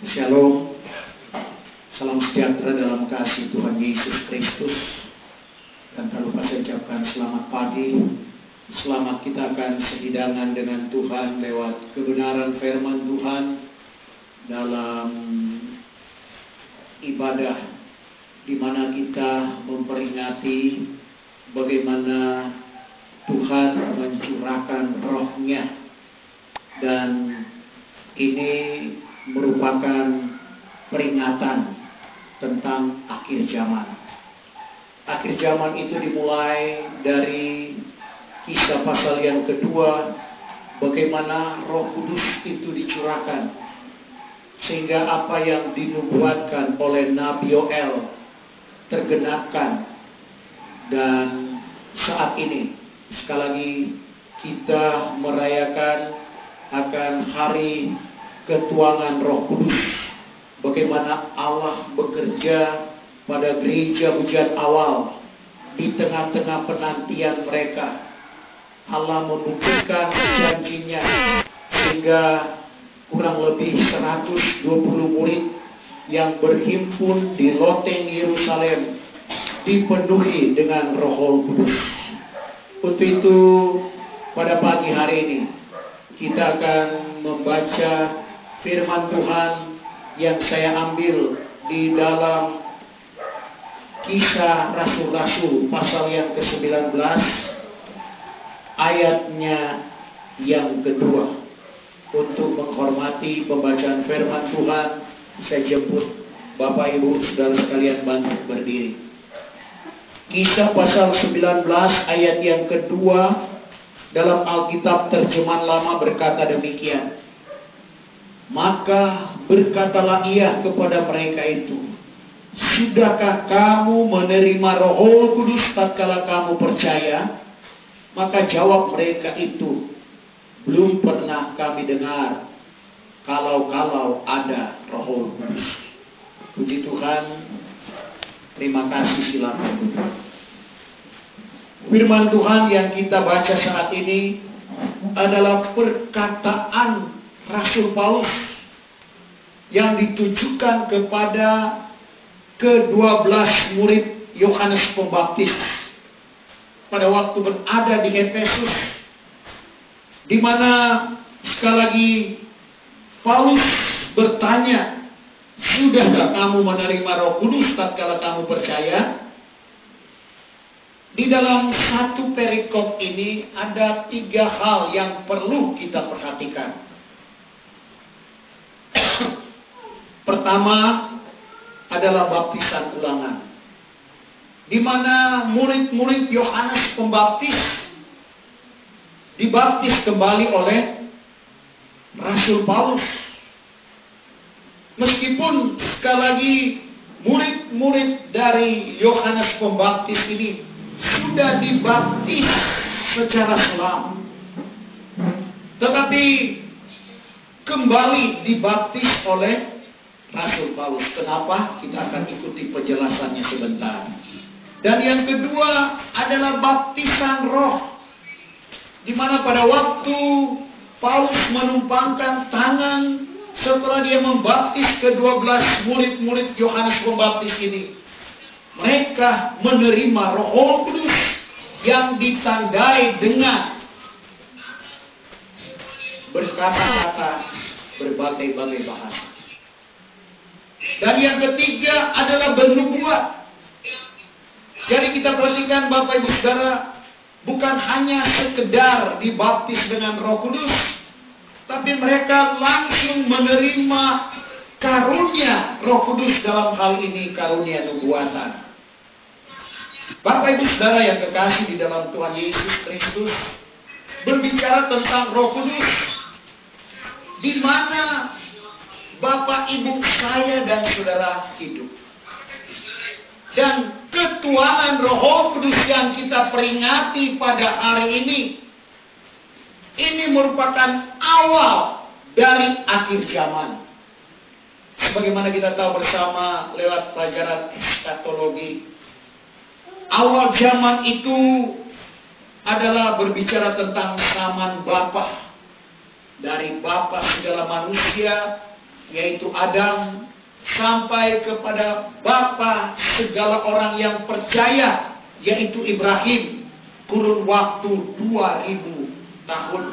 Shalom. Salam sejahtera dalam kasih Tuhan Yesus Kristus. Dan tak lupa saya ucapkan selamat pagi. Selamat kita akan sehidangan dengan Tuhan lewat kebenaran firman Tuhan dalam ibadah di mana kita memperingati bagaimana Tuhan mencurahkan roh-Nya, dan ini merupakan peringatan tentang akhir zaman. Akhir zaman itu dimulai dari Kisah pasal yang kedua, bagaimana Roh Kudus itu dicurahkan sehingga apa yang dinubuatkan oleh Nabi Yoel tergenapkan. Dan saat ini sekali lagi kita merayakan akan hari ketuanan Roh Kudus, bagaimana Allah bekerja pada gereja hujan awal di tengah-tengah penantian mereka. Allah membuktikan janjinya sehingga kurang lebih 120 murid yang berhimpun di loteng Yerusalem dipenuhi dengan Roh Kudus. Untuk itu pada pagi hari ini kita akan membaca firman Tuhan yang saya ambil di dalam Kisah Rasul-Rasul pasal yang ke-19 ayatnya yang kedua. Untuk menghormati pembacaan firman Tuhan, saya jemput Bapak Ibu saudara sekalian bantu berdiri. Kisah pasal 19 ayat yang kedua dalam Alkitab terjemahan lama berkata demikian. Maka berkatalah ia kepada mereka itu, sudahkah kamu menerima Roh Kudus tatkala kamu percaya? Maka jawab mereka itu, belum pernah kami dengar kalau ada Roh Kudus. Puji Tuhan. Terima kasih, silakan. Firman Tuhan yang kita baca saat ini adalah perkataan Rasul Paulus yang ditujukan kepada ke-12 murid Yohanes Pembaptis pada waktu berada di Efesus, di mana sekali lagi Paulus bertanya, sudahkah kamu menerima Roh Kudus tatkala kamu percaya? Di dalam satu perikop ini ada 3 hal yang perlu kita perhatikan. Pertama adalah baptisan ulangan, di mana murid-murid Yohanes Pembaptis dibaptis kembali oleh Rasul Paulus. Meskipun sekali lagi murid-murid dari Yohanes Pembaptis ini sudah dibaptis secara selam, tetapi kembali dibaptis oleh Rasul Paulus. Kenapa? Kita akan ikuti penjelasannya sebentar. Dan yang kedua adalah baptisan roh, di mana pada waktu Paulus menumpangkan tangan setelah dia membaptis ke-12 murid-murid Yohanes Pembaptis ini, mereka menerima Roh Kudus yang ditandai dengan berkata-kata berbagai-bagai bahasa. Dan yang ketiga adalah bernubuat. Jadi kita perhatikan Bapak Ibu Saudara, bukan hanya sekedar dibaptis dengan Roh Kudus, tapi mereka langsung menerima karunia Roh Kudus, dalam hal ini karunia nubuatan. Bapak Ibu Saudara yang kekasih di dalam Tuhan Yesus Kristus, berbicara tentang Roh Kudus, di mana Bapak Ibu saya dan saudara hidup. Dan ketuanan Roh Kudus yang kita peringati pada hari ini merupakan awal dari akhir zaman. Sebagaimana kita tahu bersama lewat pelajaran eskatologi, awal zaman itu adalah berbicara tentang zaman Bapa. Dari Bapa segala manusia yaitu Adam, sampai kepada bapa segala orang yang percaya, yaitu Ibrahim, kurun waktu 2000 tahun.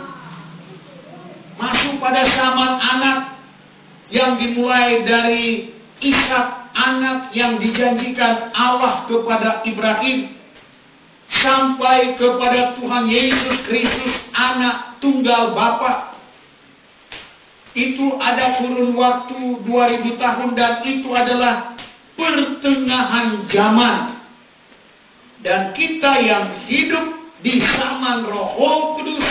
Masuk pada zaman anak yang dimulai dari Ishak, anak yang dijanjikan Allah kepada Ibrahim, sampai kepada Tuhan Yesus Kristus, anak tunggal Bapa. Itu ada kurun waktu 2000 tahun, dan itu adalah pertengahan zaman. Dan kita yang hidup di zaman Roh Kudus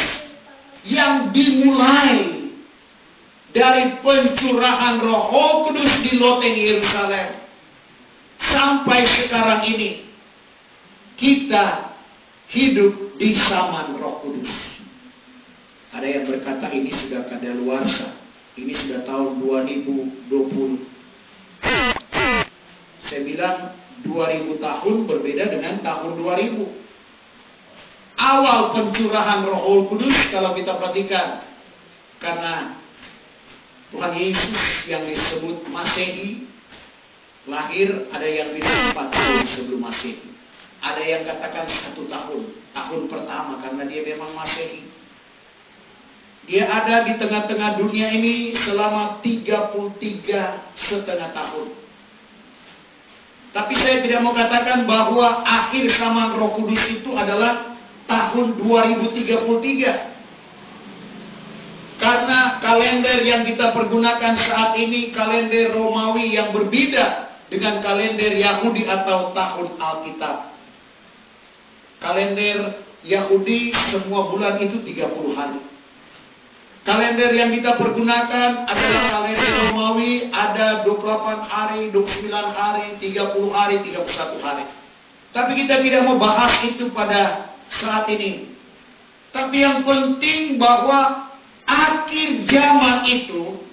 yang dimulai dari pencurahan Roh Kudus di loteng Yerusalem sampai sekarang ini, kita hidup di zaman Roh Kudus. Ada yang berkata ini sudah kadaluarsa, ini sudah tahun 2020. Saya bilang 2000 tahun berbeda dengan tahun 2000. Awal pencurahan Roh Kudus kalau kita perhatikan, karena Tuhan Yesus yang disebut Masehi lahir, ada yang bilang 4 tahun sebelum Masehi, ada yang katakan 1 tahun, tahun pertama, karena dia memang Masehi. Dia ada di tengah-tengah dunia ini selama 33,5 tahun. Tapi saya tidak mau katakan bahwa akhir zaman Roh Kudus itu adalah tahun 2033. Karena kalender yang kita pergunakan saat ini kalender Romawi yang berbeda dengan kalender Yahudi atau tahun Alkitab. Kalender Yahudi semua bulan itu 30 hari. Kalender yang kita pergunakan adalah kalender Romawi, ada 28 hari, 29 hari, 30 hari, 31 hari. Tapi kita tidak mau bahas itu pada saat ini. Tapi yang penting bahwa akhir zaman itu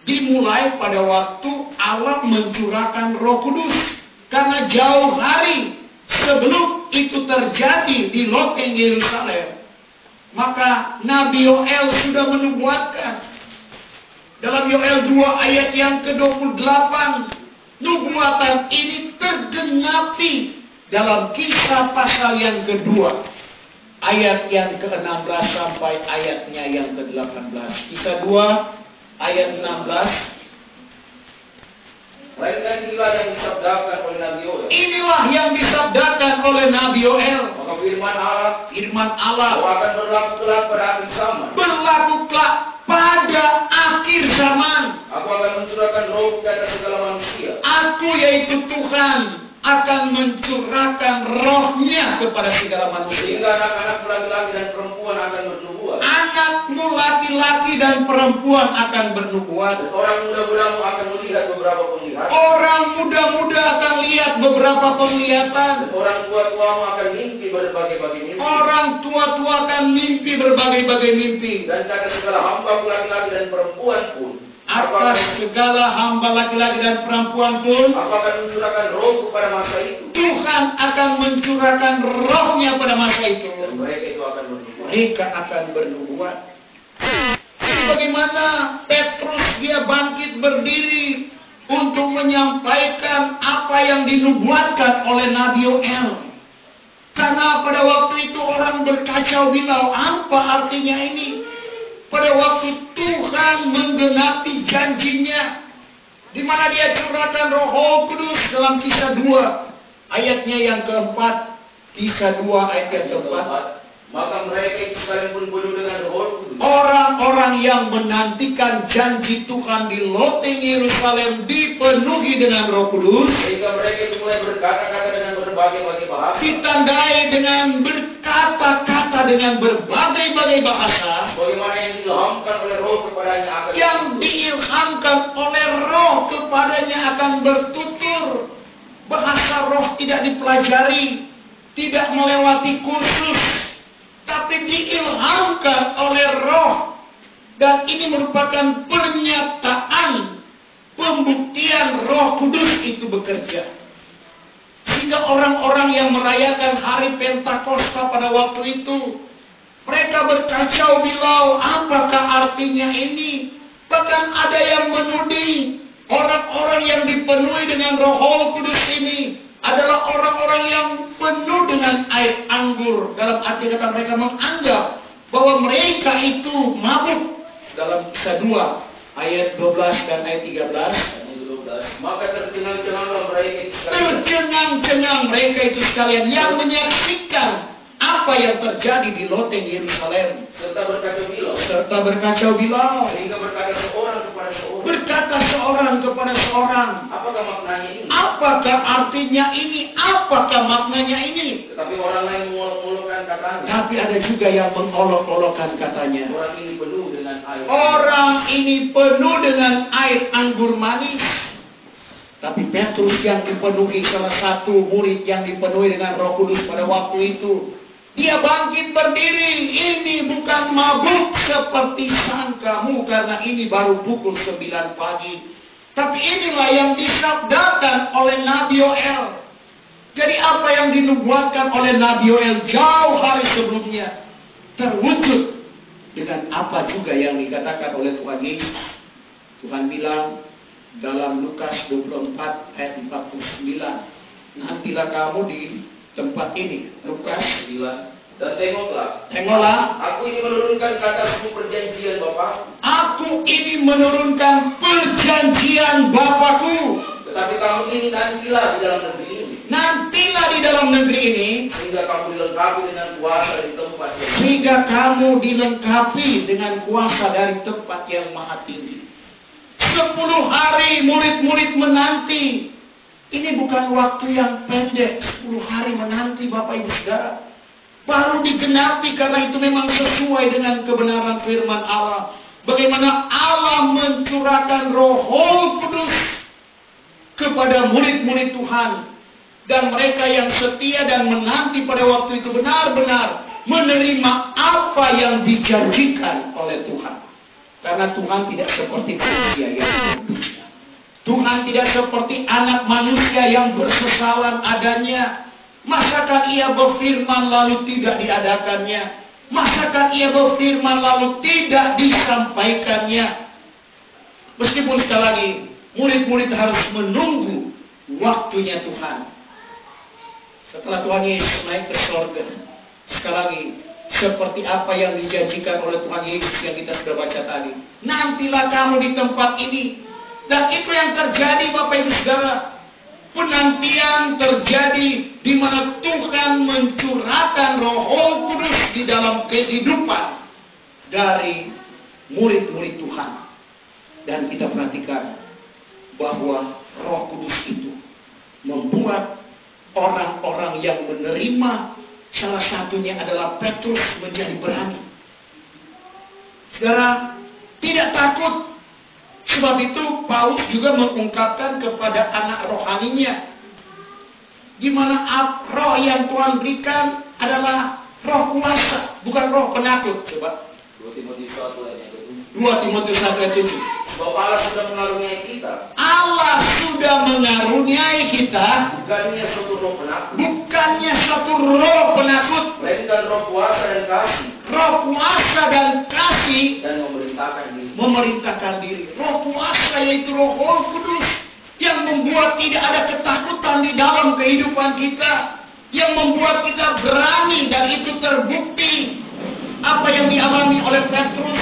dimulai pada waktu Allah mencurahkan Roh Kudus. Karena jauh hari sebelum itu terjadi di loteng Yerusalem, maka Nabi Yoel sudah menubuatkan. Dalam Yoel 2 ayat yang ke-28, nubuatan ini tergenapi dalam Kisah pasal yang kedua, ayat yang ke-16 sampai ayatnya yang ke-18. Kisah 2 ayat 16. Inilah yang disabdakan oleh Nabi Yoel. Inilah yang disabdakan oleh Nabi Yoel. Maka firman Allah bahwa akan berlaku kelak pada akhir zaman. Berlaku kelak pada akhir zaman. Aku akan mencurahkan roh ke atas segala manusia. Aku, yaitu Tuhan, akan mencurahkan rohnya kepada segala manusia. Sehingga anak-anak laki-laki dan perempuan akan bernubuat. Anakmu laki-laki dan perempuan akan bernubuat. Dan orang muda-mudamu akan melihat beberapa penglihatan. Orang muda-muda akan lihat beberapa penglihatan. Dan orang tua-tuamu akan mimpi berbagai-bagai mimpi. Orang tua-tua akan mimpi berbagai-bagai mimpi. Dan atas segala hamba laki-laki dan perempuan pun, atas segala hamba laki-laki dan perempuan pun, aku akan mencurahkan roh pada masa itu. Tuhan akan mencurahkan rohnya pada masa itu. Dan mereka itu akan bernubuat. Mereka akan bernubuat. Bagaimana Petrus dia bangkit berdiri untuk menyampaikan apa yang dinubuatkan oleh Nabi Yoel. Karena pada waktu itu orang berkacau bilau, apa artinya ini? Pada waktu Tuhan menggenapi janjinya, di mana dia curahkan Roh Kudus dalam Kisah 2 ayatnya yang keempat. Kisah 2 ayat yang keempat. Maka mereka itu sekalipun penuh dengan Roh Kudus. Orang-orang yang menantikan janji Tuhan di loteng Yerusalem dipenuhi dengan Roh Kudus. Sehingga mereka itu mulai berkata-kata dengan berbagai-bagai bahasa. Ditandai dengan berkata-kata dengan berbagai-bagai bahasa. Bagaimana yang diilhamkan oleh Roh kepadanya akan Yang diilhamkan oleh Roh kepadanya akan bertutur. Bahasa Roh tidak dipelajari, tidak melewati kursus, tapi diilhamkan oleh Roh. Dan ini merupakan pernyataan pembuktian Roh Kudus itu bekerja. Sehingga orang-orang yang merayakan hari Pentakosta pada waktu itu, mereka berkacau bilau, apakah artinya ini? Bahkan ada yang menuding orang-orang yang dipenuhi dengan Roh Kudus ini adalah orang-orang yang penuh dengan air anggur. Dalam arti kata mereka menganggap bahwa mereka itu mabuk. Dalam Kisah 2 ayat 12 dan ayat 13. Maka tercengang-cengang mereka itu sekalian. Tercengang-cengang mereka itu sekalian yang menyaksikan apa yang terjadi di loteng Yerusalem. Serta berkacau bilau. Sehingga berkata seorang kepada seorang. Berkata seorang kepada seorang. Apakah maknanya ini? Apakah artinya ini? Apakah maknanya ini? Tetapi orang lain mengolok-olokkan katanya. Tapi ada juga yang mengolok-olokkan katanya. Orang ini penuh dengan air. Orang ini penuh dengan air anggur manis. Tapi Petrus yang dipenuhi, salah satu murid yang dipenuhi dengan Roh Kudus pada waktu itu, dia bangkit berdiri. Ini bukan mabuk seperti sangkamu, karena ini baru pukul 9 pagi. Tapi inilah yang disabdakan oleh Nabi Yoel. Jadi apa yang dinubuatkan oleh Nabi Yoel jauh hari sebelumnya terwujud dengan apa juga yang dikatakan oleh Tuhan Yesus. Tuhan bilang dalam Lukas 24 ayat 49, nantilah kamu di tempat ini. Lukas 9. Dan tengoklah, aku ini menurunkan kata suku perjanjian Bapa. Aku ini menurunkan perjanjian Bapakku. Tetapi kamu ini nantilah di dalam negeri ini. Nantilah di dalam negeri ini. Sehingga kamu dilengkapi dengan kuasa di tempat yang. Sehingga kamu dilengkapi dengan kuasa dari tempat yang maha tinggi. 10 hari murid-murid menanti. Ini bukan waktu yang pendek. 10 hari menanti Bapak Ibu Saudara. Baru digenapi karena itu memang sesuai dengan kebenaran firman Allah. Bagaimana Allah mencurahkan Roh Kudus kepada murid-murid Tuhan. Dan mereka yang setia dan menanti pada waktu itu benar-benar menerima apa yang dijanjikan oleh Tuhan. Karena Tuhan tidak seperti manusia yang berdusta. Tuhan tidak seperti anak manusia yang bersesalan adanya. Masakan ia berfirman lalu tidak diadakannya? Masakan ia berfirman lalu tidak disampaikannya? Meskipun sekali lagi murid-murid harus menunggu waktunya Tuhan. Setelah Tuhan Yesus naik ke surga, sekali lagi seperti apa yang dijanjikan oleh Tuhan Yesus yang kita sudah baca tadi. Nantilah kamu di tempat ini. Dan itu yang terjadi Bapak Ibu Saudara. Penantian terjadi di mana Tuhan mencurahkan Roh Kudus di dalam kehidupan dari murid-murid Tuhan. Dan kita perhatikan bahwa Roh Kudus itu membuat orang-orang yang menerima, salah satunya adalah Petrus, menjadi berani. Saudara, tidak takut. Sebab itu Paulus juga mengungkapkan kepada anak rohaninya, di mana roh yang Tuhan berikan adalah roh kuasa, bukan roh penakut. Coba 2 Timotius 1 ayat 7. 2 Timotius 1 ayat 7. Bahwa Allah sudah mengaruniai kita. Allah sudah mengaruniai kita. Bukannya suatu roh penakut. Bukannya satu roh penakut. Melainkan roh kuasa dan kasih. Roh kuasa dan kasih. Dan memerintahkan diri. Memerintahkan diri. Roh kuasa yaitu Roh Kudus yang membuat tidak ada ketakutan di dalam kehidupan kita, yang membuat kita berani, dan itu terbukti apa yang dialami oleh Petrus.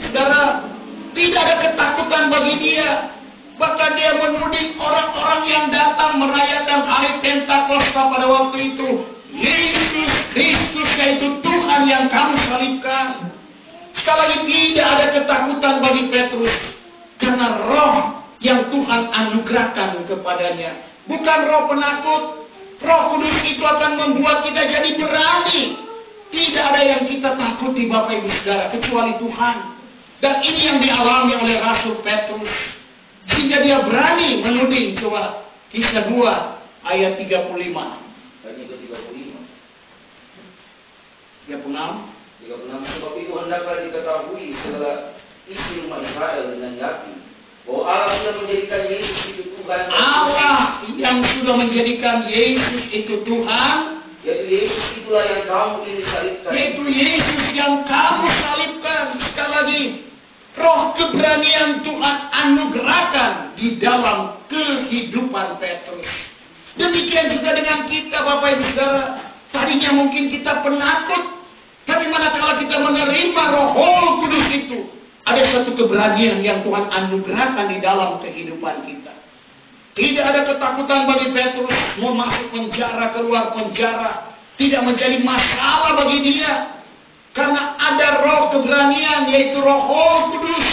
Saudara, tidak ada ketakutan bagi dia. Bahkan dia menuding orang-orang yang datang merayakan hari Pentakosta pada waktu itu, Yesus Kristus yaitu Tuhan yang kamu salibkan. Sekali lagi tidak ada ketakutan bagi Petrus, karena roh yang Tuhan anugerahkan kepadanya bukan roh penakut. Roh Kudus itu akan membuat kita jadi berani. Tidak ada yang kita takuti Bapak Ibu Saudara kecuali Tuhan. Dan ini yang dialami oleh Rasul Petrus, sehingga dia berani menuding. Coba Kisah 2 ayat 35. Ayat 35. 36. Sebab itu hendaklah diketahui segala isi umat Israel dengan yakin bahwa Allah sudah menjadikan Yesus itu Tuhan. Allah yang sudah menjadikan Yesus itu Tuhan. Yaitu Yesus itulah yang kamu ini salibkan. Yaitu Yesus yang kamu salibkan. Sekali lagi, Roh keberanian Tuhan anugerahkan di dalam kehidupan Petrus. Demikian juga dengan kita, Bapak Ibu Saudara. Tadinya mungkin kita penakut, tapi manakala kita menerima Roh Kudus itu, ada satu keberanian yang Tuhan anugerahkan di dalam kehidupan kita. Tidak ada ketakutan bagi Petrus mau masuk penjara, keluar penjara. Tidak menjadi masalah bagi dia. Karena ada roh keberanian, yaitu Roh Kudus,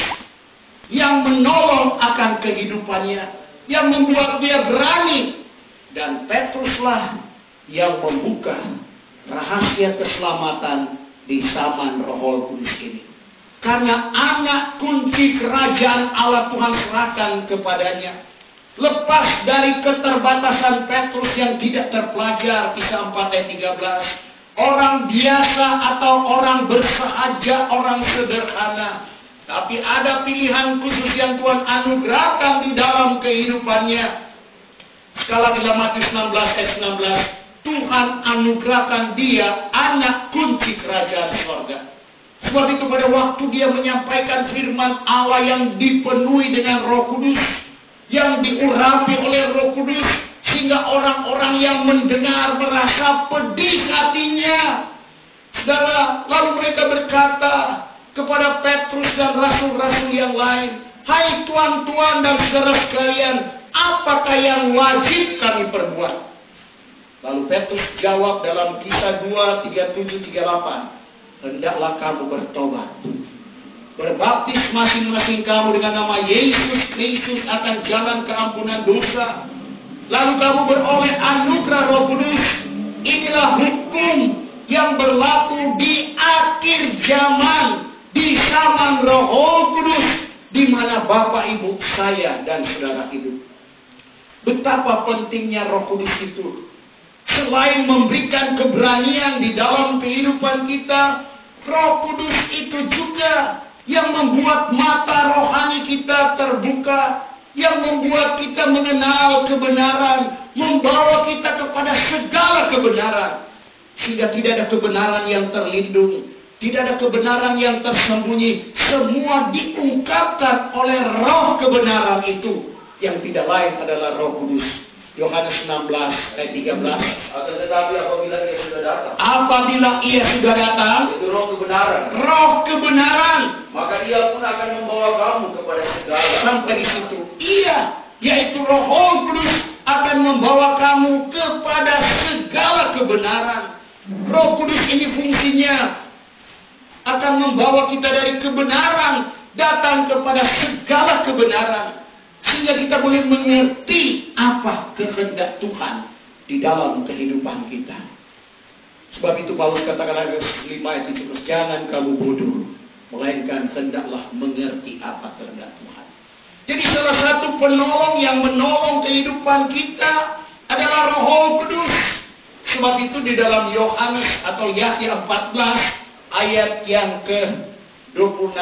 yang menolong akan kehidupannya, yang membuat dia berani. Dan Petruslah yang membuka rahasia keselamatan di zaman Roh Kudus ini. Karena anak kunci kerajaan Allah Tuhan serahkan kepadanya. Lepas dari keterbatasan Petrus yang tidak terpelajar, kisah 4 ayat 13. Orang biasa atau orang bersahaja, orang sederhana. Tapi ada pilihan khusus yang Tuhan anugerahkan di dalam kehidupannya. Sekali lagi dalam Matius 16 ayat 19. Tuhan anugerahkan dia anak kunci kerajaan surga. Sebab itu pada waktu dia menyampaikan firman Allah yang dipenuhi dengan Roh Kudus, yang diurapi oleh Roh Kudus, sehingga orang-orang yang mendengar merasa pedih hatinya. Saudara, lalu mereka berkata kepada Petrus dan rasul-rasul yang lain, "Hai tuan-tuan dan saudara sekalian, apakah yang wajib kami perbuat?" Lalu Petrus jawab dalam Kisah 2, 37, 38, "Hendaklah kamu bertobat. Berbaptis masing-masing kamu dengan nama Yesus Kristus akan jalan keampunan dosa. Lalu kamu beroleh anugerah Roh Kudus. Inilah hukum yang berlaku di akhir zaman, di zaman Roh Kudus, di mana Bapak Ibu saya dan saudara hidup." Betapa pentingnya Roh Kudus itu. Selain memberikan keberanian di dalam kehidupan kita, Roh Kudus itu juga yang membuat mata rohani kita terbuka, yang membuat kita mengenal kebenaran, membawa kita kepada segala kebenaran. Sehingga tidak ada kebenaran yang terlindung, tidak ada kebenaran yang tersembunyi. Semua diungkapkan oleh roh kebenaran itu, yang tidak lain adalah Roh Kudus. Yohanes 16 ayat 13. Akan tetapi apabila ia sudah datang, itu roh kebenaran. Roh kebenaran. Maka ia pun akan membawa kamu kepada segala. Sampai di situ. Iya, yaitu Roh Kudus akan membawa kamu kepada segala kebenaran. Roh Kudus ini fungsinya akan membawa kita dari kebenaran datang kepada segala kebenaran. Sehingga kita boleh mengerti apa kehendak Tuhan di dalam kehidupan kita. Sebab itu Paulus katakan ayat 5 ayat 17, "Jangan kamu bodoh, melainkan hendaklah mengerti apa kehendak Tuhan." Jadi salah satu penolong yang menolong kehidupan kita adalah Roh Kudus. Sebab itu di dalam Yohanes atau Yahya 14 ayat yang ke-26,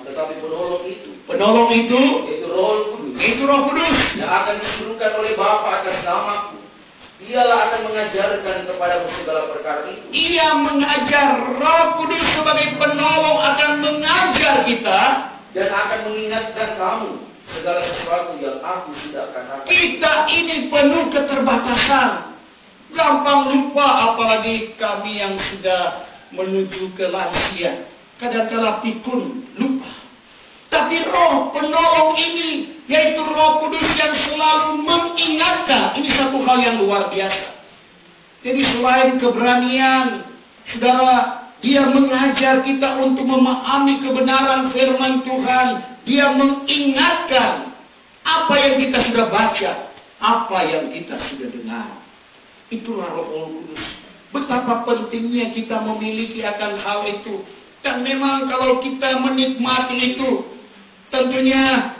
tetapi penolong itu, yaitu Roh Kudus yang akan disuruhkan oleh Bapa atas namaku. Dialah akan mengajarkan kepadamu segala perkara itu. Ia mengajar. Roh Kudus sebagai penolong akan mengajar kita dan akan mengingatkan kamu segala sesuatu yang aku sudah katakan. Kita ini penuh keterbatasan, gampang lupa, apalagi kami yang sudah menuju ke lansia. Kadang-kala pikun, lupa. Tapi roh penolong ini, yaitu Roh Kudus yang selalu mengingatkan. Ini satu hal yang luar biasa. Jadi selain keberanian, saudara, dia mengajar kita untuk memahami kebenaran firman Tuhan. Dia mengingatkan apa yang kita sudah baca, apa yang kita sudah dengar. Itulah Roh Kudus. Betapa pentingnya kita memiliki akan hal itu. Dan memang kalau kita menikmati itu, tentunya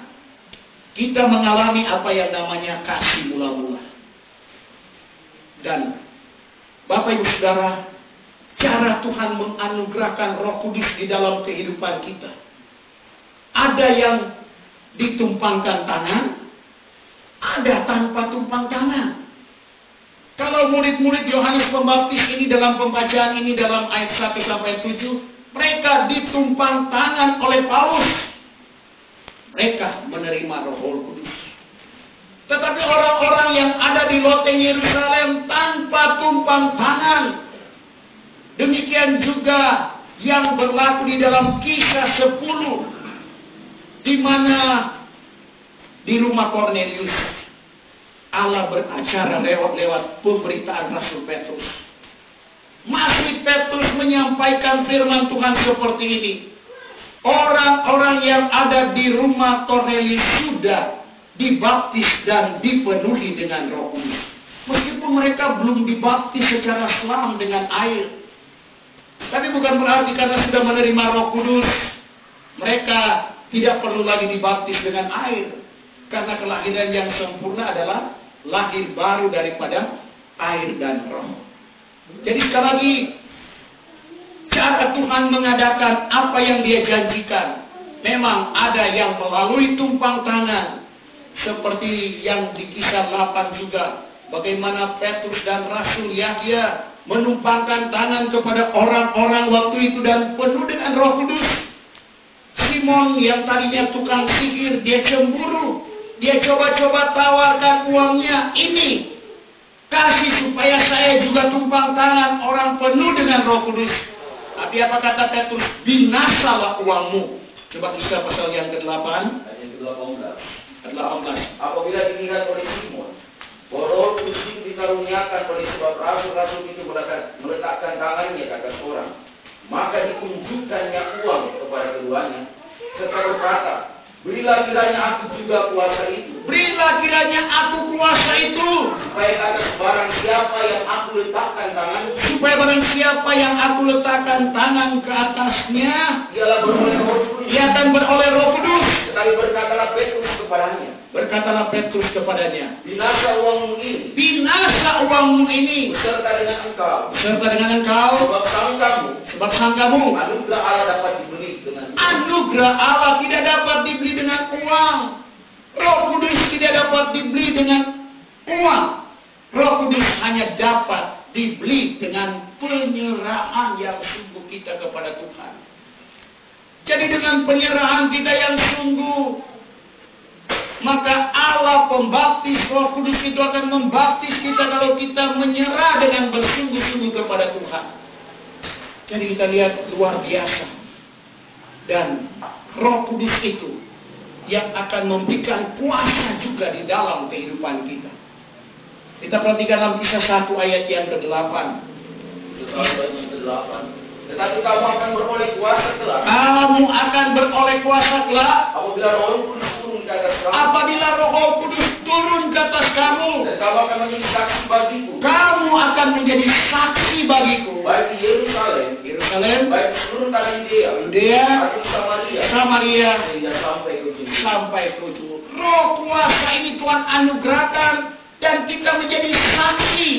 kita mengalami apa yang namanya kasih mula-mula. Dan Bapak Ibu Saudara, cara Tuhan menganugerahkan Roh Kudus di dalam kehidupan kita. Ada yang ditumpangkan tangan, ada tanpa tumpang tangan. Kalau murid-murid Yohanes Pembaptis ini dalam pembacaan ini dalam ayat 1 sampai 7, mereka ditumpang tangan oleh Paulus. Mereka menerima Roh Kudus. Tetapi orang-orang yang ada di loteng Yerusalem tanpa tumpang tangan. Demikian juga yang berlaku di dalam Kisah 10, di mana di rumah Kornelius Allah beracara lewat pemberitaan Rasul Petrus. Masih Petrus menyampaikan firman Tuhan seperti ini. Orang-orang yang ada di rumah Kornelius sudah dibaptis dan dipenuhi dengan Roh Kudus. Meskipun mereka belum dibaptis secara selam dengan air. Tapi bukan berarti karena sudah menerima Roh Kudus, mereka tidak perlu lagi dibaptis dengan air. Karena kelahiran yang sempurna adalah lahir baru daripada air dan roh. Jadi sekali lagi, cara Tuhan mengadakan apa yang Dia janjikan. Memang ada yang melalui tumpang tangan. Seperti yang di Kisah 8 juga. Bagaimana Petrus dan Rasul Yahya menumpangkan tangan kepada orang-orang waktu itu dan penuh dengan Roh Kudus. Simon yang tadinya tukang sihir, dia cemburu. Dia coba-coba tawarkan uangnya, ini kasih supaya saya juga tumpang tangan orang penuh dengan Roh Kudus. Tapi apa kata Petrus? Binasalah uangmu. Coba Kisah pasal yang ke-8 Ayat yang ke-18. 18. Apabila dilihat oleh Simon bahwa Roh Kudus itu dikaruniakan oleh sebab rasul-rasul itu meletakkan tangannya ke atas orang, maka ditunjukkannya uang kepada keduanya serta berkata, berilah kiranya aku juga kuasa itu. Berilah kiranya aku kuasa itu. Supaya atas barang siapa yang aku letakkan tangan, Supaya barang siapa yang aku letakkan tangan ke atasnya, ialah beroleh Roh Kudus. ia akan beroleh Roh Kudus. Tetapi berkatalah Petrus kepadanya, Berkatalah Petrus kepadanya, binasa uangmu ini, binasa uangmu ini beserta dengan engkau, serta dengan engkau, sebab sangkamu anugerah Allah dapat dibeli dengan uang. anugerah Allah tidak dapat dibeli dengan uang. Roh Kudus tidak dapat dibeli dengan uang. Roh Kudus hanya dapat dibeli dengan penyerahan yang sungguh kita kepada Tuhan. Jadi dengan penyerahan kita yang sungguh, maka Allah pembaptis Roh Kudus itu akan membaptis kita kalau kita menyerah dengan bersungguh-sungguh kepada Tuhan. Jadi kita lihat luar biasa. Dan Roh Kudus itu yang akan memberikan kuasa juga di dalam kehidupan kita. Kita perhatikan dalam Kisah 1 ayat yang ke-8. Tetapi kamu akan beroleh kuasa kelak. Kamu akan beroleh kuasa kelak Apabila Roh Kudus turun ke atas kamu. apabila Roh Kudus turun ke atas kamu. Dan kamu akan menjadi saksi bagiku. Kamu akan menjadi saksi bagiku. Baik di Yerusalem, baik di seluruh tanah Yudea, atau di Samaria, sehingga sampai ke ujung. Roh kuasa ini Tuhan anugerahkan dan kita menjadi saksi.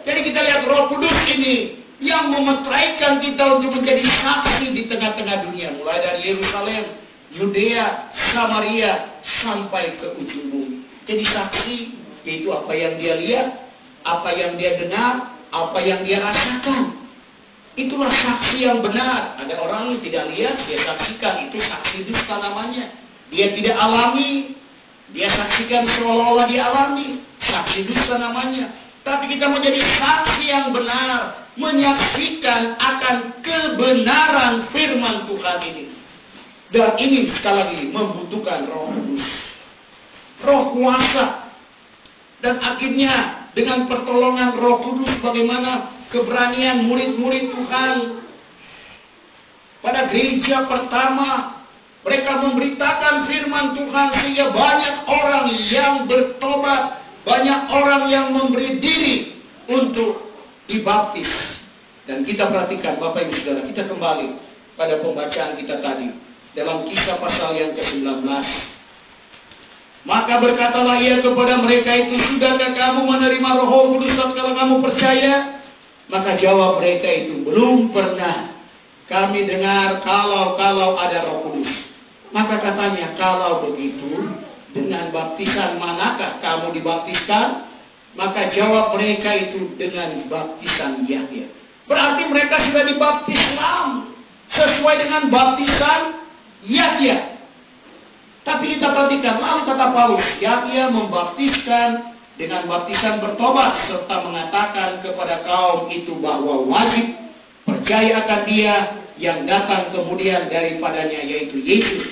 Jadi kita lihat Roh Kudus ini yang memeteraikan kita untuk menjadi saksi di tengah-tengah dunia. Mulai dari Yerusalem, Yudea, Samaria, sampai ke ujung bumi. Jadi saksi, yaitu apa yang dia lihat, apa yang dia dengar, apa yang dia rasakan. Itulah saksi yang benar. Ada orang yang tidak lihat, dia saksikan. Itu saksi dusta namanya. Dia tidak alami, dia saksikan seolah-olah dia alami. Saksi dusta namanya. Tapi kita menjadi saksi yang benar, menyaksikan akan kebenaran firman Tuhan ini. Dan ini sekali lagi membutuhkan Roh Kudus, Roh kuasa. Dan akhirnya dengan pertolongan Roh Kudus, bagaimana keberanian murid-murid Tuhan pada gereja pertama, mereka memberitakan firman Tuhan sehingga banyak orang yang bertobat. Banyak orang yang memberi diri untuk dibaptis. Dan kita perhatikan Bapak Ibu Saudara, kita kembali pada pembacaan kita tadi. Dalam Kisah pasal yang ke-19. Maka berkatalah ia kepada mereka itu, sudahkah kamu menerima Roh Kudus setelah kamu percaya? Maka jawab mereka itu, belum pernah kami dengar kalau ada Roh Kudus. Maka katanya, kalau begitu, dengan baptisan manakah kamu dibaptiskan? Maka jawab mereka itu, dengan baptisan Yahya. Berarti mereka sudah dibaptis selam. sesuai dengan baptisan Yahya. Tapi kita perhatikan, lalu kata Paulus, Yahya membaptiskan dengan baptisan bertobat, serta mengatakan kepada kaum itu bahwa wajib percaya akan Dia yang datang kemudian daripadanya, yaitu Yesus.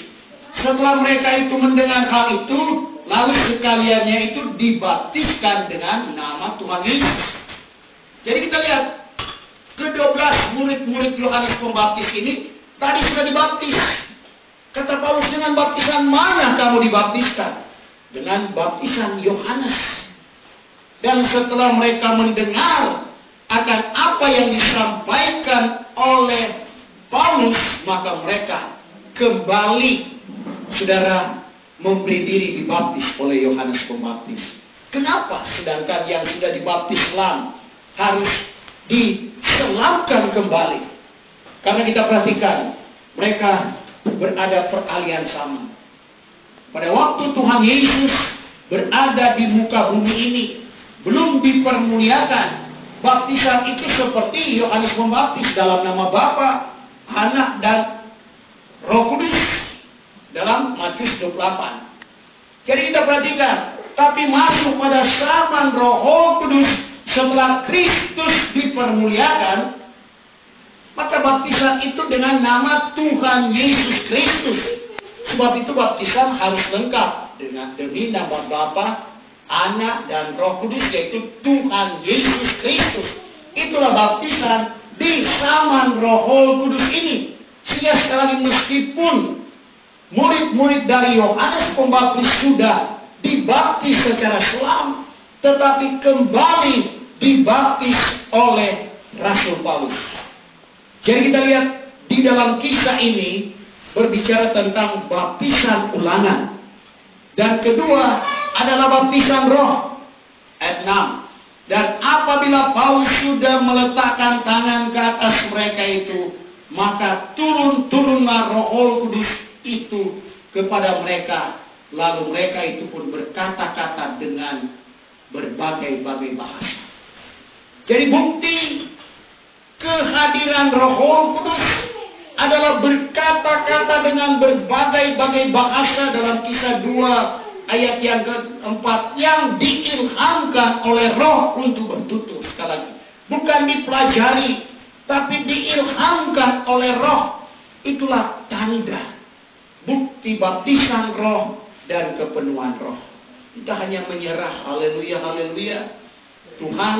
Setelah mereka itu mendengar hal itu, lalu sekaliannya itu dibaptiskan dengan nama Tuhan Yesus. Jadi kita lihat, ke-12 murid-murid Yohanes Pembaptis ini tadi sudah dibaptis. Kata Paulus, dengan baptisan mana kamu dibaptiskan? Dengan baptisan Yohanes. Dan setelah mereka mendengar akan apa yang disampaikan oleh Paulus, maka mereka kembali, saudara, memberi diri dibaptis oleh Yohanes Pembaptis. Kenapa? Sedangkan yang sudah dibaptis selam harus diselamkan kembali. Karena kita perhatikan, mereka berada peralihan sama. Pada waktu Tuhan Yesus berada di muka bumi ini, belum dipermuliakan, baptisan itu seperti Yohanes Pembaptis dalam nama Bapa, Anak, dan Roh Kudus dalam Matius 28. Jadi kita perhatikan, tapi masuk pada zaman Roh Kudus setelah Kristus dipermuliakan, maka baptisan itu dengan nama Tuhan Yesus Kristus. Sebab itu baptisan harus lengkap demi nama Bapa, Anak, dan Roh Kudus, yaitu Tuhan Yesus Kristus. Itulah baptisan di zaman Roh Kudus ini. Sehingga sekali lagi, meskipun murid-murid dari Yohanes Pembaptis sudah dibaptis secara selam, tetapi kembali dibaptis oleh Rasul Paulus. Jadi kita lihat di dalam kisah ini berbicara tentang baptisan ulangan. Dan kedua adalah baptisan roh. Ayat 6. Dan apabila Paulus sudah meletakkan tangan ke atas mereka itu, maka turunlah Roh Kudus itu kepada mereka. Lalu mereka itu pun berkata-kata dengan berbagai-bagai bahasa. Jadi bukti kehadiran Roh Kudus adalah berkata-kata dengan berbagai-bagai bahasa dalam Kisah 2 ayat yang keempat, yang diilhamkan oleh Roh untuk bertutur. Sekali lagi, bukan dipelajari, tapi diilhamkan oleh Roh. Itulah tanda, bukti baptisan Roh dan kepenuhan Roh. Kita hanya menyerah, haleluya, haleluya. Tuhan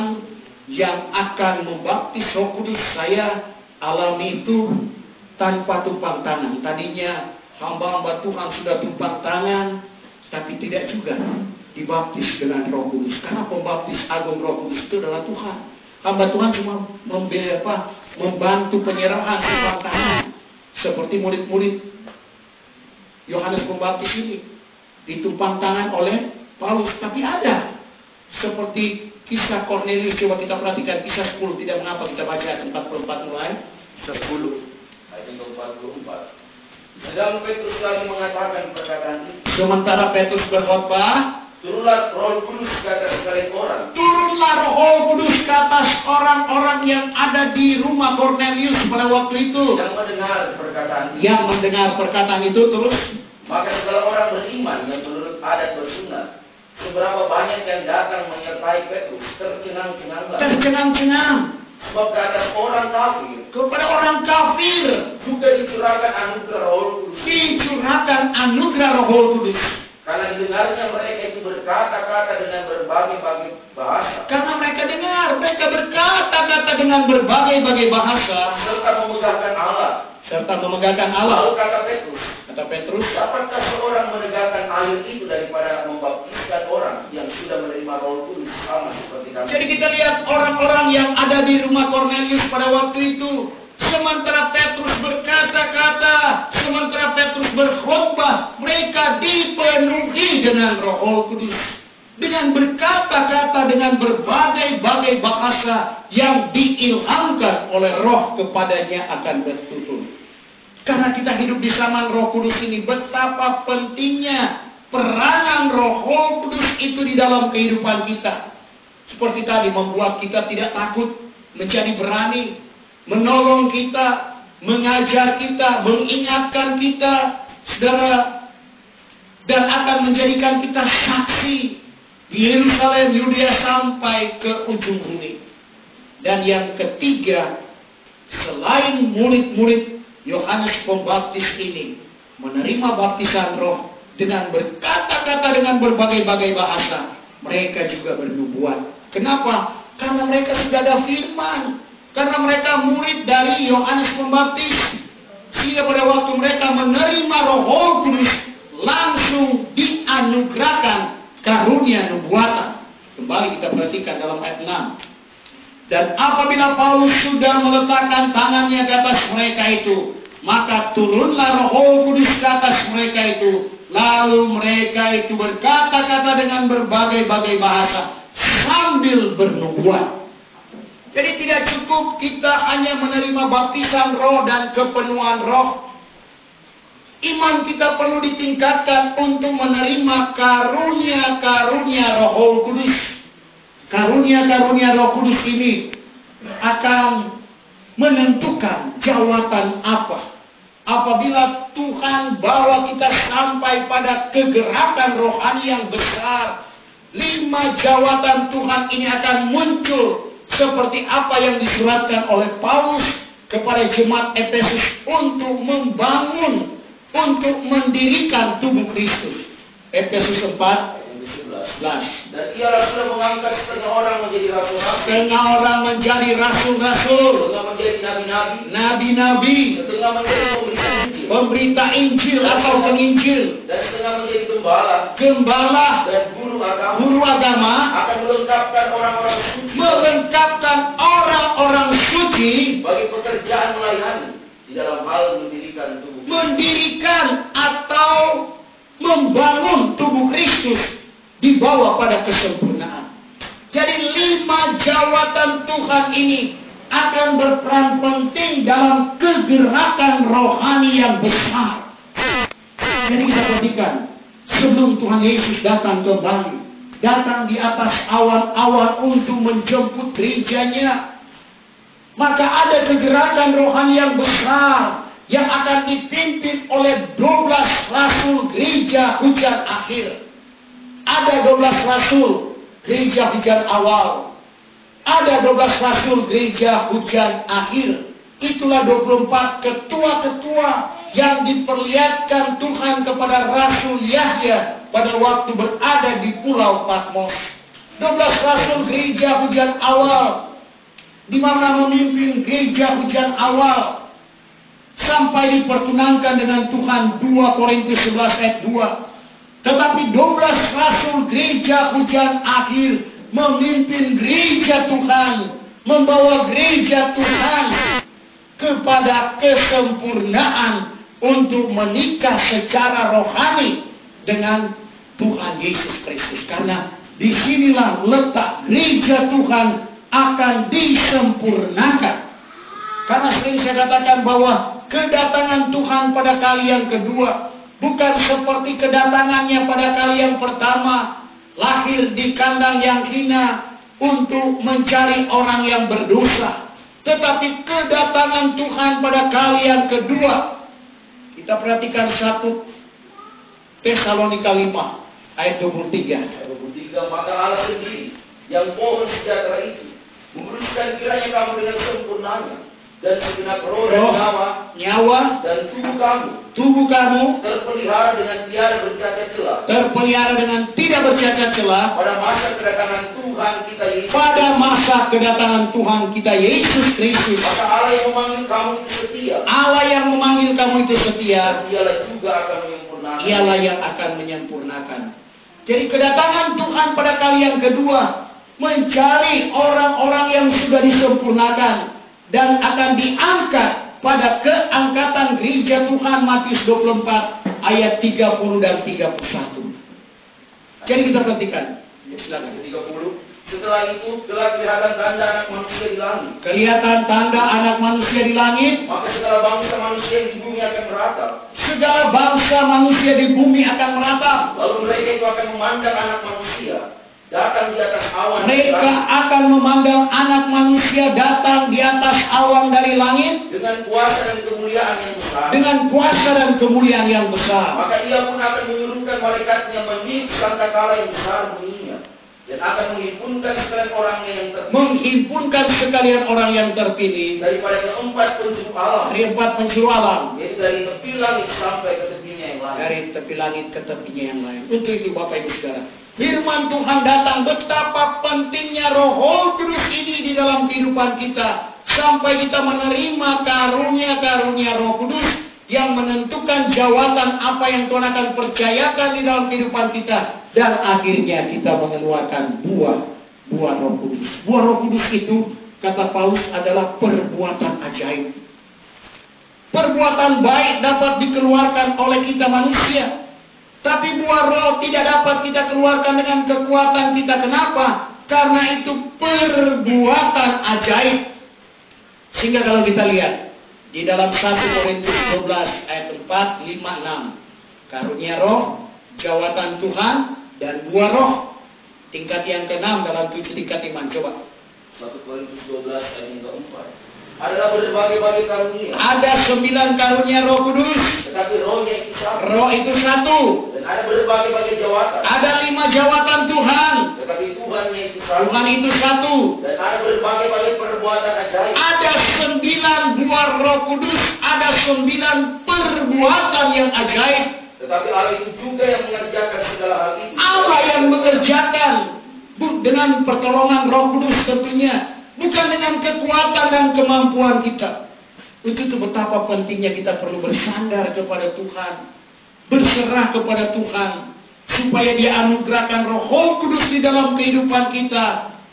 yang akan membaptis Roh Kudus, saya alami itu tanpa tumpang tangan. Tadinya hamba-hamba Tuhan sudah tumpang tangan, tapi tidak juga dibaptis dengan Roh Kudus. Karena pembaptis agung Roh Kudus itu adalah Tuhan. Hamba Tuhan cuma membantu penyerahan tumpang tangan. Seperti murid-murid Yohanes Pembaptis ini ditumpang tangan oleh Paulus. Tapi ada seperti kisah Kornelius. Coba kita perhatikan kisah 10. Tidak mengapa kita baca ayat 44 mulai. 10 ayat 44. Sedang Petrus lagi mengatakan perkataan itu, sementara Petrus berkhotbah, turunlah Roh Kudus ke atas sekalian orang. Turunlah Roh Kudus ke atas orang-orang yang ada di rumah Kornelius pada waktu itu. Yang mendengar perkataan itu terus. Maka segala orang beriman yang menurut adat bersunat, seberapa banyak yang datang menyertai Petrus, tercengang-cengang. Sebab kepada orang kafir, juga dicurahkan anugerah Roh Kudus. Karena didengarnya mereka itu berkata-kata dengan berbagai-bagai bahasa. Karena mereka dengar, mereka berkata-kata dengan berbagai-bagai bahasa. Serta memegahkan Allah. Lalu kata Petrus, dapatkah seorang menegakkan air itu daripada membaptiskan orang yang sudah menerima Roh Kudus sama seperti kami? Jadi kita lihat orang-orang yang ada di rumah Kornelius pada waktu itu. Sementara Petrus berkata-kata, sementara Petrus berkhotbah, mereka dipenuhi dengan Roh Kudus. Dengan berkata-kata dengan berbagai-bagai bahasa yang diilhamkan oleh Roh kepadanya akan bertutur. Karena kita hidup di zaman Roh Kudus ini, betapa pentingnya peranan Roh Kudus itu di dalam kehidupan kita. Seperti tadi, membuat kita tidak takut, menjadi berani, menolong kita mengajar kita, mengingatkan kita, saudara, dan akan menjadikan kita saksi di Yerusalem, Yudea sampai ke ujung bumi. Dan yang ketiga, selain murid-murid Yohanes Pembaptis ini menerima baptisan roh dengan berkata-kata dengan berbagai-bagai bahasa, mereka juga bernubuat. Kenapa? Karena mereka sudah ada firman. Karena mereka murid dari Yohanes Pembaptis. Sehingga pada waktu mereka menerima Roh Kudus, langsung dianugerahkan karunia nubuatan. Kembali kita perhatikan dalam ayat 6. Dan apabila Paulus sudah meletakkan tangannya di atas mereka itu, maka turunlah Roh Kudus ke atas mereka itu. Lalu mereka itu berkata-kata dengan berbagai-bagai bahasa sambil bernubuat. Jadi tidak cukup kita hanya menerima baptisan roh dan kepenuhan roh. Iman kita perlu ditingkatkan untuk menerima karunia-karunia Roh Kudus. Karunia-karunia Roh Kudus ini akan menentukan jawatan apa. Apabila Tuhan bawa kita sampai pada kegerakan rohani yang besar, 5 jawatan Tuhan ini akan muncul seperti apa yang disuratkan oleh Paulus kepada jemaat Efesus untuk membangun, untuk mendirikan tubuh Kristus. Efesus 4 11. Dan ialah sudah mengangkat setengah orang menjadi rasul-rasul, setengah orang menjadi rasul-rasul, setengah menjadi nabi-nabi, nabi-nabi, setengah menjadi pemberita Injil atau penginjil, dan setengah menjadi gembala, dan guru agama, akan melengkapkan orang-orang suci, bagi pekerjaan melayani di dalam hal mendirikan tubuh, mendirikan atau membangun tubuh Kristus dibawa pada kesempurnaan. Jadi 5 jawatan Tuhan ini akan berperan penting dalam kegerakan rohani yang besar. Jadi kita perhatikan, sebelum Tuhan Yesus datang kembali, datang di atas awan-awan untuk menjemput gerejanya, maka ada kegerakan rohani yang besar yang akan dipimpin oleh 12 rasul gereja hujan akhir. Ada 12 rasul gereja hujan awal. Ada 12 rasul gereja hujan akhir. Itulah 24 ketua-ketua yang diperlihatkan Tuhan kepada Rasul Yahya pada waktu berada di Pulau Patmos. 12 rasul gereja hujan awal, di mana memimpin gereja hujan awal sampai dipertunangkan dengan Tuhan. 2 Korintus 11 ayat 2. Tetapi 12 rasul gereja hujan akhir memimpin gereja Tuhan, membawa gereja Tuhan kepada kesempurnaan untuk menikah secara rohani dengan Tuhan Yesus Kristus. Karena disinilah letak gereja Tuhan akan disempurnakan. Karena sering saya katakan bahwa kedatangan Tuhan pada kali yang kedua bukan seperti kedatangannya pada kali yang pertama, lahir di kandang yang hina untuk mencari orang yang berdosa. Tetapi kedatangan Tuhan pada kali yang kedua, kita perhatikan 1 Tesalonika 5 ayat 23. Maka Allah sendiri yang pohon sejahtera itu menguruskan kiranya kamu dengan sempurnanya, dan segenap roh dan nyawa dan tubuh kamu terpelihara dengan tidak bercacat celah pada masa kedatangan Tuhan kita Yesus. Kristus. Maka Allah yang memanggil kamu itu setia. Dan Dialah yang akan menyempurnakan. Jadi kedatangan Tuhan pada kali yang kedua mencari orang-orang yang sudah disempurnakan dan akan diangkat pada keangkatan gereja Tuhan. Matius 24 ayat 30 dan 31. Jadi kita perhatikan. Silakan. 30. Setelah itu telah kelihatan tanda anak manusia di langit. Kelihatan tanda anak manusia di langit. Maka segala bangsa manusia di bumi akan meratap. Lalu mereka itu akan memandang anak manusia. datang di atas awan. Mereka akan memandang anak manusia datang di atas awan dari langit Dengan kuasa dan kemuliaan yang besar. dengan kuasa dan kemuliaan yang besar. Maka ia pun akan menyuruhkan malaikatnya meniup sangkakala yang besar bunyinya. Dan akan menghimpunkan sekalian orangnya yang terpilih. Menghimpunkan sekalian orang yang terpilih Daripada keempat penjuru alam. dari 4 penjuru alam, Yaitu dari tepi langit sampai ke tepinya yang lain. dari tepi langit ke tepinya yang lain. Untuk itu Bapak Ibu Saudara, firman Tuhan datang, betapa pentingnya Roh Kudus ini di dalam kehidupan kita, sampai kita menerima karunia-karunia Roh Kudus yang menentukan jawatan apa yang Tuhan akan percayakan di dalam kehidupan kita, dan akhirnya kita mengeluarkan buah Roh Kudus. Buah Roh Kudus itu, kata Paulus, adalah perbuatan ajaib. Perbuatan baik dapat dikeluarkan oleh kita manusia, tapi buah roh tidak dapat kita keluarkan dengan kekuatan kita. Kenapa? Karena itu perbuatan ajaib. Sehingga kalau kita lihat di dalam 1 Korintus 12 ayat 4, 5, 6, karunia roh, jawatan Tuhan, dan buah roh. Tingkat yang ke-6 dalam 7 tingkat iman. Coba. 1 Korintus 12 ayat yang keempat. Adalah berbagai-bagai karunia. Ada 9 karunia Roh Kudus. Tetapi rohnya itu satu. Roh itu satu. Dan ada berbagai-bagai jawatan. Ada 5 jawatan Tuhan. Tetapi Tuhannya itu satu. Tuhan itu satu. Dan ada berbagai-bagai perbuatan ajaib. Ada 9 buah Roh Kudus. Ada 9 perbuatan yang ajaib. Tetapi Allah itu juga yang mengerjakan segala hal itu. Allah yang mengerjakan dengan pertolongan Roh Kudus tentunya. Bukan dengan kekuatan dan kemampuan kita. Itu betapa pentingnya kita perlu bersandar kepada Tuhan, berserah kepada Tuhan, supaya Dia anugerahkan Roh Kudus di dalam kehidupan kita,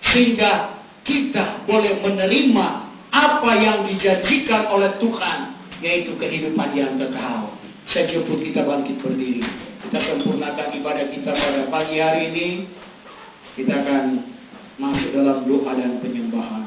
sehingga kita boleh menerima apa yang dijanjikan oleh Tuhan, yaitu kehidupan yang kekal. Saya jemput kita bangkit berdiri. Kita sempurnakan ibadah kita pada pagi hari ini. Kita akan masuk dalam doa dan penyembahan.